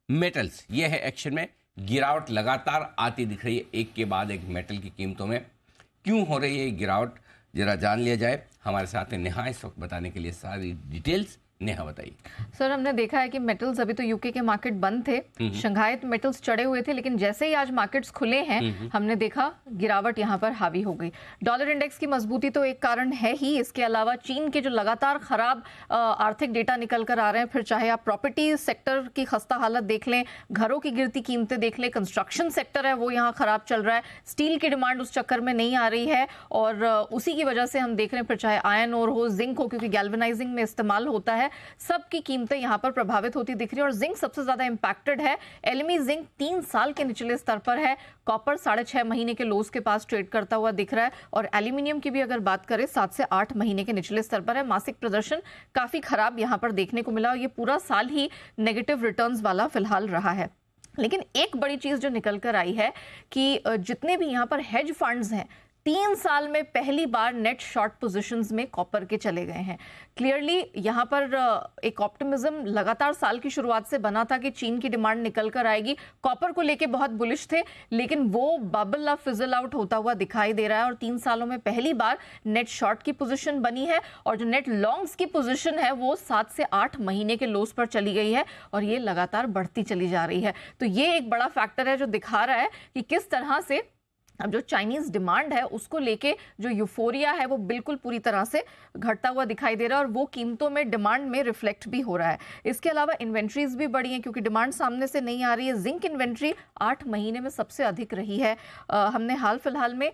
Metals ये है action में, गिरावट लगातार आती दिख रही है एक के बाद एक मेटल की कीमतों में। क्यों हो रही है गिरावट, जरा जान लिया जाए। हमारे साथ है नेहा इस वक्त बताने के लिए सारी डिटेल्स। नेहा बताइए। सर, हमने देखा है कि मेटल्स अभी तो यूके के मार्केट बंद थे, शंघाई मेटल्स चढ़े हुए थे, लेकिन जैसे ही आज मार्केट्स खुले हैं हमने देखा गिरावट यहां पर हावी हो गई। डॉलर इंडेक्स की मजबूती तो एक कारण है ही, इसके अलावा चीन के जो लगातार खराब आर्थिक डेटा निकल कर आ रहे हैं, फिर चाहे आप प्रॉपर्टी सेक्टर की खस्ता हालत देख लें, घरों की गिरती कीमतें देख लें, कंस्ट्रक्शन सेक्टर है वो यहाँ खराब चल रहा है, स्टील की डिमांड उस चक्कर में नहीं आ रही है, और उसी की वजह से हम देख रहे हैं फिर चाहे आयरन ओर हो, जिंक हो, क्योंकि गैल्वेनाइजिंग में इस्तेमाल होता है, सबकी कीमतें यहां पर प्रभावित होती दिख रही है। और जिंक सबसे ज्यादा इंपैक्टेड है। एलएमई जिंक 3 साल के निचले स्तर पर है। कॉपर 6.5 महीने के लोज के पास ट्रेड करता हुआ दिख रहा है। और एल्यूमिनियम की भी अगर बात करें 7 से 8 महीने के निचले स्तर पर है। मासिक प्रदर्शन काफी खराब यहां पर देखने को मिला और ये पूरा साल ही नेगेटिव रिटर्न्स वाला फिलहाल रहा है। लेकिन एक बड़ी चीज जो निकल कर आई है कि जितने भी यहां पर हेज फंड्स हैं 3 साल में पहली बार नेट शॉर्ट पोजीशंस में कॉपर के चले गए हैं। क्लियरली यहां पर एक ऑप्टिमिज्म लगातार साल की शुरुआत से बना था कि चीन की डिमांड निकल कर आएगी, कॉपर को लेके बहुत बुलिश थे, लेकिन वो बबल अब फिजल आउट होता हुआ दिखाई दे रहा है और 3 सालों में पहली बार नेट शॉर्ट की पोजीशन बनी है और जो नेट लॉन्ग्स की पोजीशन है वो 7 से 8 महीने के लोस पर चली गई है और ये लगातार बढ़ती चली जा रही है। तो ये एक बड़ा फैक्टर है जो दिखा रहा है कि किस तरह से अब जो चाइनीज डिमांड है उसको लेके जो यूफोरिया है वो बिल्कुल पूरी तरह से घटता हुआ दिखाई दे रहा है और वो कीमतों में डिमांड में रिफ्लेक्ट भी हो रहा है। इसके अलावा इन्वेंट्रीज भी बढ़ी हैं क्योंकि डिमांड सामने से नहीं आ रही है। जिंक इन्वेंट्री 8 महीने में सबसे अधिक रही है। हमने हाल फिलहाल में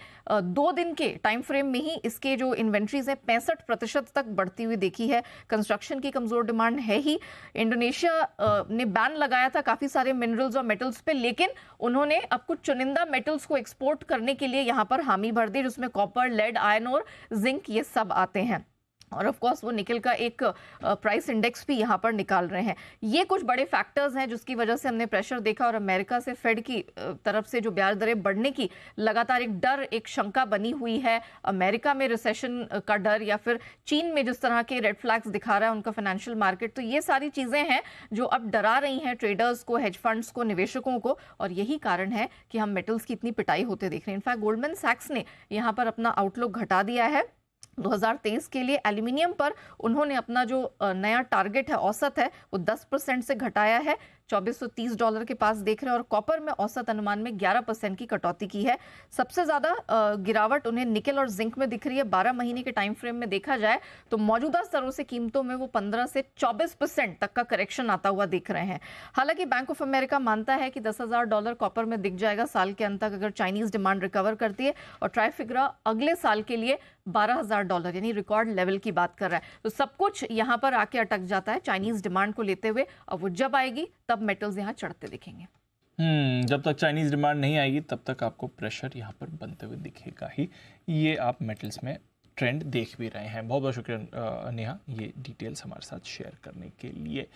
2 दिन के टाइम फ्रेम में ही इसके जो इन्वेंट्रीज है 65% तक बढ़ती हुई देखी है। कंस्ट्रक्शन की कमजोर डिमांड है ही। इंडोनेशिया ने बैन लगाया था काफी सारे मिनरल्स और मेटल्स पे, लेकिन उन्होंने अब कुछ चुनिंदा मेटल्स को एक्सपोर्ट करने के लिए यहां पर हामी भर दी, जिसमें कॉपर, लेड, आयरन और जिंक ये सब आते हैं। और ऑफ कोर्स वो निकल का एक प्राइस इंडेक्स भी यहां पर निकाल रहे हैं। ये कुछ बड़े फैक्टर्स हैं जिसकी वजह से हमने प्रेशर देखा और अमेरिका से फेड की तरफ से जो ब्याज दरें बढ़ने की लगातार एक डर, एक शंका बनी हुई है। अमेरिका में रिसेशन का डर या फिर चीन में जिस तरह के रेड फ्लैग्स दिखा रहा है उनका फाइनेंशियल मार्केट, तो ये सारी चीजें हैं जो अब डरा रही हैं ट्रेडर्स को, हेज फंड्स को, निवेशकों को, और यही कारण है कि हम मेटल्स की इतनी पिटाई होते देख रहे हैं। इनफैक्ट गोल्डमैन सैक्स ने यहाँ पर अपना आउटलुक घटा दिया है 2023 के लिए। एल्यूमिनियम पर उन्होंने अपना जो नया टारगेट है, औसत है, वो 10% से घटाया है, $2430 के पास देख रहे हैं। और कॉपर में औसत अनुमान में 11% की कटौती की है। सबसे ज्यादा गिरावट उन्हें निकेल और जिंक में दिख रही है। 12 महीने के टाइम फ्रेम में देखा जाए तो मौजूदा स्तरों से कीमतों में वो 15 से 24% तक का करेक्शन आता हुआ दिख रहे हैं। हालांकि बैंक ऑफ अमेरिका मानता है कि $10,000 कॉपर में दिख जाएगा साल के अंत तक अगर चाइनीज डिमांड रिकवर करती है, और ट्राइफिगरा अगले साल के लिए $12,000 यानी रिकॉर्ड लेवल की बात कर रहा है। तो सब कुछ यहां पर आके अटक जाता है चाइनीज डिमांड को लेते हुए। अब वो जब आएगी तब मेटल्स यहाँ चढ़ते दिखेंगे। जब तक चाइनीज डिमांड नहीं आएगी तब तक आपको प्रेशर यहाँ पर बनते हुए दिखेगा ही। ये आप मेटल्स में ट्रेंड देख भी रहे हैं। बहुत बहुत शुक्रिया नेहा, ये डिटेल्स हमारे साथ शेयर करने के लिए।